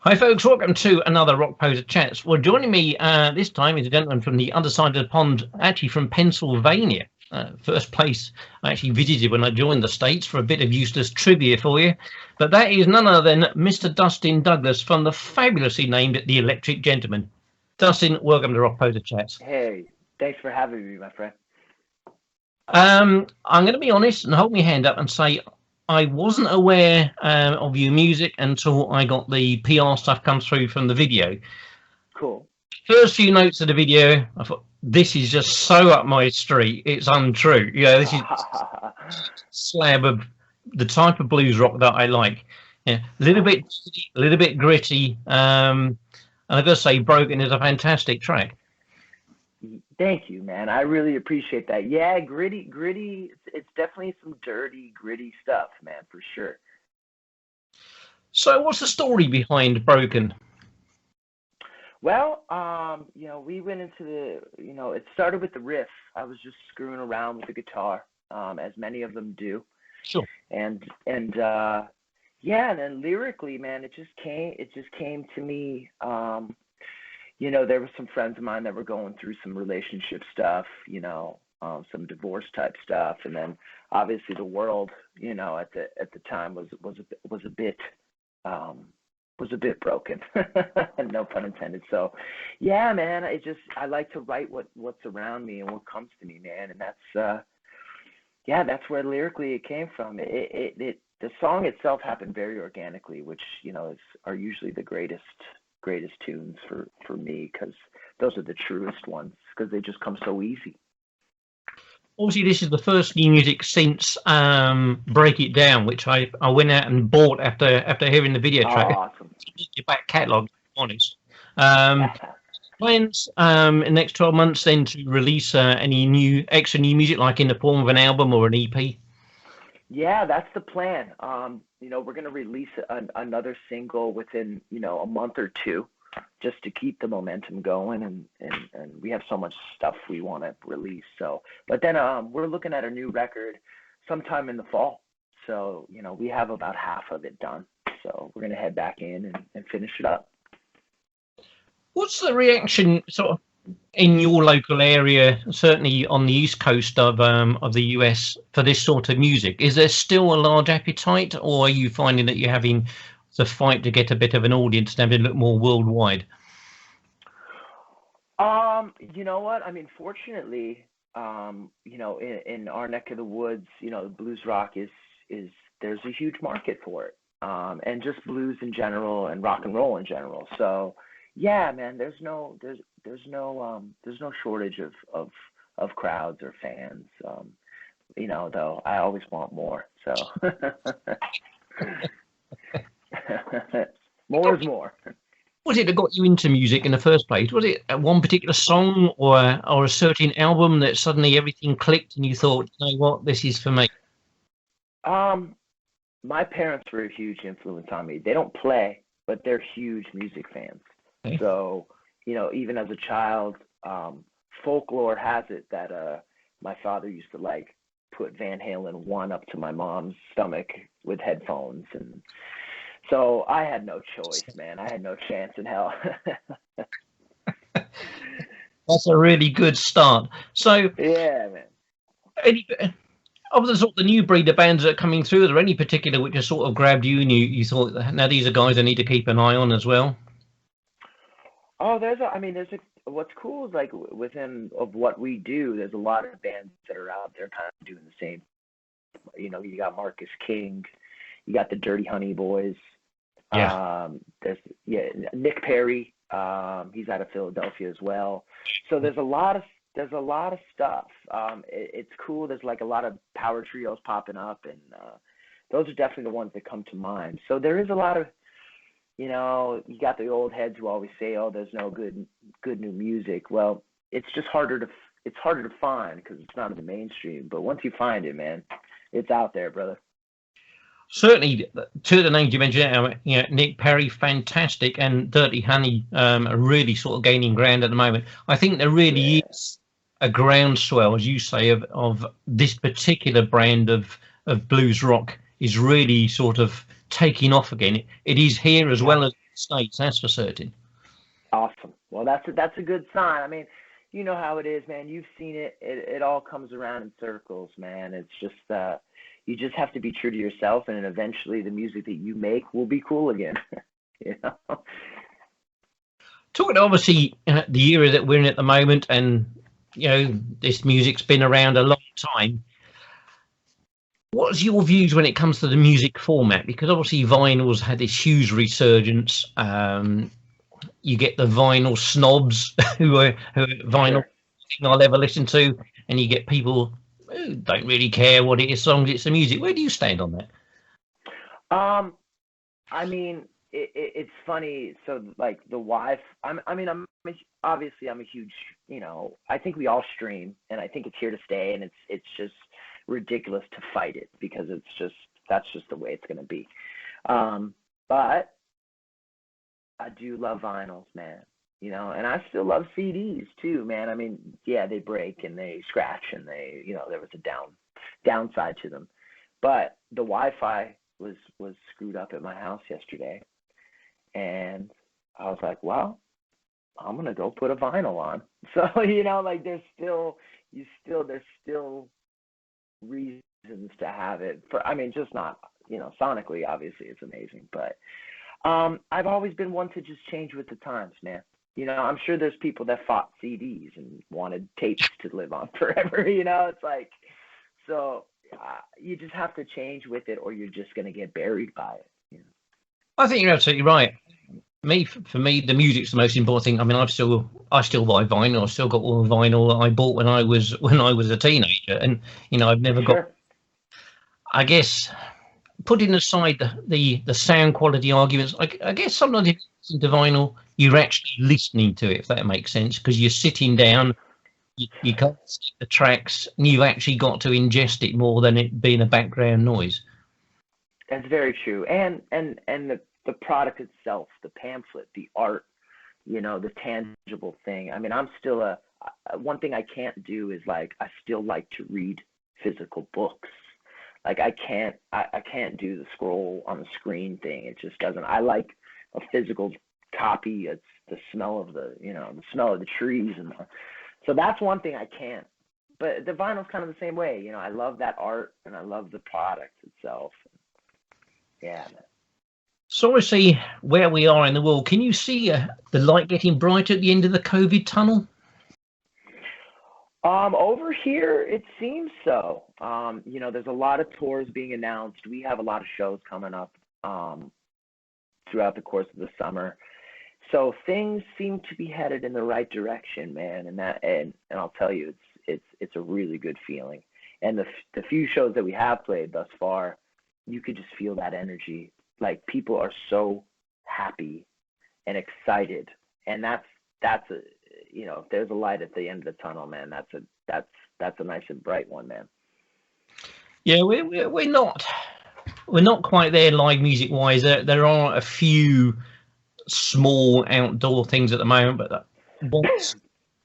Hi folks, welcome to another Rockposer Chats. Well, joining me this time is a gentleman from the other side of the pond, actually from Pennsylvania. First place I actually visited when I joined the States, for a bit of useless trivia for you. But that is none other than Mr. Dustin Douglas from the fabulously named The Electric Gentleman. Dustin, welcome to Rockposer Chats. Hey, thanks for having me, my friend. I'm going to be honest and hold my hand up and say I wasn't aware of your music until I got the PR stuff come through from the video. Cool. First few notes of the video, I thought, this is just so up my street. It's untrue. You know, this is slab of the type of blues rock that I like. Yeah, a little bit gritty. And I've got to say, Broken is a fantastic track. Thank you, man. I really appreciate that. Yeah, gritty. It's definitely some dirty, gritty stuff, man, for sure. So what's the story behind Broken? Well, we went into it started with the riff. I was just screwing around with the guitar, as many of them do. Sure. And then lyrically, man, it just came to me. There were some friends of mine that were going through some relationship stuff, some divorce type stuff, and then obviously the world, at the time was a bit broken, no pun intended. So, yeah, man, I like to write what's around me and what comes to me, man, and that's where lyrically it came from. The song itself happened very organically, which are usually the greatest tunes for me, because those are the truest ones, because they just come so easy. Obviously, this is the first new music since Break It Down, which I went out and bought after hearing the video track. Awesome. Your back catalogue, to be honest. Plans in the next 12 months then to release any extra new music, like in the form of an album or an EP? Yeah, that's the plan. We're going to release another single within, a month or two, just to keep the momentum going. And we have so much stuff we want to release. So, but then we're looking at a new record sometime in the fall. So, we have about half of it done. So we're going to head back in and finish it up. What's the reaction sort of in your local area, certainly on the east coast of the US, for this sort of music? Is there still a large appetite, or are you finding that you're having to fight to get a bit of an audience and have it look more worldwide? You know what? I mean, fortunately, in our neck of the woods, blues rock is there's a huge market for it, and just blues in general and rock and roll in general. So, yeah, man, there's no shortage of crowds or fans. Though I always want more. So more is more. Was it that got you into music in the first place? Was it one particular song or a certain album that suddenly everything clicked and you thought, you know what, this is for me? My parents were a huge influence on me. They don't play, but they're huge music fans. Okay. So, even as a child, folklore has it that my father used to put Van Halen 1 up to my mom's stomach with headphones, and so I had no choice, man. I had no chance in hell. That's a really good start. So yeah, man. Of the new breed of bands that are coming through, are there any particular which has sort of grabbed you and you thought, now these are guys I need to keep an eye on as well? Oh, what's cool is within of what we do, there's a lot of bands that are out there kind of doing the same. You got Marcus King, you got the Dirty Honey Boys. Yeah. There's Nick Perry. He's out of Philadelphia as well. So there's a lot of stuff. It's cool. There's a lot of power trios popping up, and those are definitely the ones that come to mind. So there is a lot of, you got the old heads who always say, "Oh, there's no good new music." Well, it's just harder to find because it's not in the mainstream. But once you find it, man, it's out there, brother. Certainly, two of the names you mentioned, Nick Perry, fantastic, and Dirty Honey are really sort of gaining ground at the moment. I think there really is a groundswell, as you say, of this particular brand of blues rock is really sort of taking off again. It is here as well as States, that's for certain. Awesome. Well, that's a good sign. I mean, you know how it is, man. You've seen it. It all comes around in circles, man. It's just you just have to be true to yourself, and then eventually the music that you make will be cool again. You know. Talking obviously the era that we're in at the moment, and you know this music's been around a long time. What's your views when it comes to the music format? Because obviously vinyl's had this huge resurgence. You get the vinyl snobs who are vinyl Sure. thing I'll ever listen to, and you get people who don't really care what it is, songs, it's the music. Where do you stand on that? I mean, it's funny. So like the wife, obviously I'm a huge, you know, I think we all stream, and I think it's here to stay, and it's just ridiculous to fight it because that's just the way it's gonna be. But I do love vinyls, man. You know, and I still love CDs too, man. I mean, yeah, they break and they scratch and they, you know, there was a downside to them. But the Wi-Fi was screwed up at my house yesterday, and I was like, well, I'm gonna go put a vinyl on. So you know, like there's still reasons to have it for. I mean, just not, you know, sonically, obviously it's amazing, but I've always been one to just change with the times, man. You know, I'm sure there's people that fought CDs and wanted tapes to live on forever. You know, it's like, so you just have to change with it, or you're just gonna get buried by it. You know? I think you're absolutely right. For me, the music's the most important thing. I mean, I still buy vinyl. I've still got all the vinyl that I bought when I was a teenager, and you know, I've never got. Sure. I guess putting aside the sound quality arguments, I guess sometimes if you listen to vinyl, you're actually listening to it, if that makes sense, because you're sitting down, you can't see the tracks, and you've actually got to ingest it more than it being a background noise. That's very true. And the product itself, the pamphlet, the art, you know, the tangible thing. I mean, I'm still one thing I can't do is like I still like to read physical books. Like I can't do the scroll on the screen thing. It just doesn't. I like a physical copy. It's the smell of the smell of the trees so that's one thing I can't. But the vinyl's kind of the same way. You know, I love that art and I love the product itself. Yeah, man. So obviously, where we are in the world, can you see the light getting brighter at the end of the COVID tunnel? Over here, it seems so. You know, there's a lot of tours being announced. We have a lot of shows coming up throughout the course of the summer. So things seem to be headed in the right direction, man. And I'll tell you, it's a really good feeling. And the few shows that we have played thus far, you could just feel that energy. Like people are so happy and excited, and that's a, you know, if there's a light at the end of the tunnel, man, that's a nice and bright one, man. Yeah, we're not quite there live music wise. There are a few small outdoor things at the moment, but once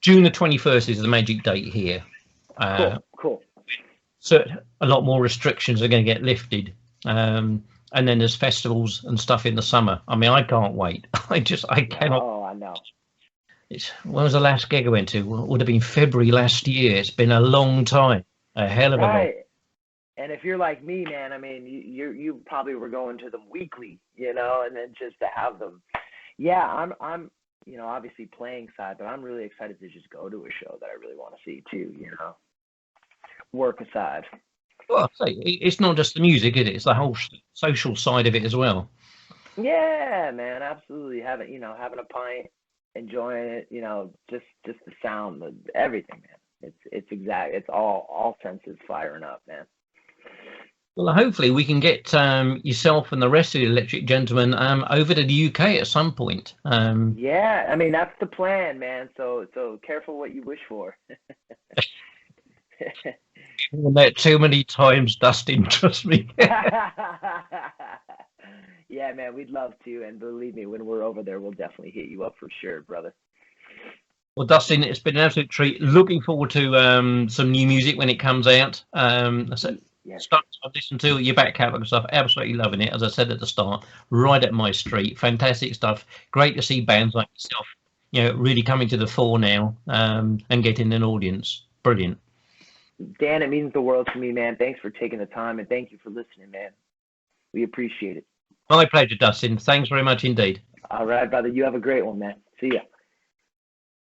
June the 21st is the magic date here. Cool. So a lot more restrictions are going to get lifted. And then there's festivals and stuff in the summer. I mean, I can't wait. I cannot. Oh, I know. When was the last gig I went to? Well, it would have been February last year. It's been a long time, a hell of a long. And if you're like me, man, I mean, you probably were going to them weekly, you know, and then just to have them. Yeah, I'm you know, obviously playing side, but I'm really excited to just go to a show that I really want to see too, you know. Work aside. Well, it's not just the music, is it? It's the whole social side of it as well. Yeah, man, absolutely. Having a pint, enjoying it, you know, just the sound, everything, man. It's all senses firing up, man. Well, hopefully we can get yourself and the rest of the Electric Gentlemen over to the UK at some point. Yeah, I mean that's the plan, man. So careful what you wish for. I've met too many times, Dustin. Trust me. Yeah, man, we'd love to, and believe me, when we're over there, we'll definitely hit you up for sure, brother. Well, Dustin, it's been an absolute treat. Looking forward to some new music when it comes out. So stuff I've listened to your back catalogue stuff, absolutely loving it. As I said at the start, right at my street, fantastic stuff. Great to see bands like yourself, really coming to the fore now, and getting an audience. Brilliant. Dan, it means the world to me, man. Thanks for taking the time, and thank you for listening, man. We appreciate it. My pleasure, Dustin. Thanks very much indeed. All right, brother. You have a great one, man. See ya.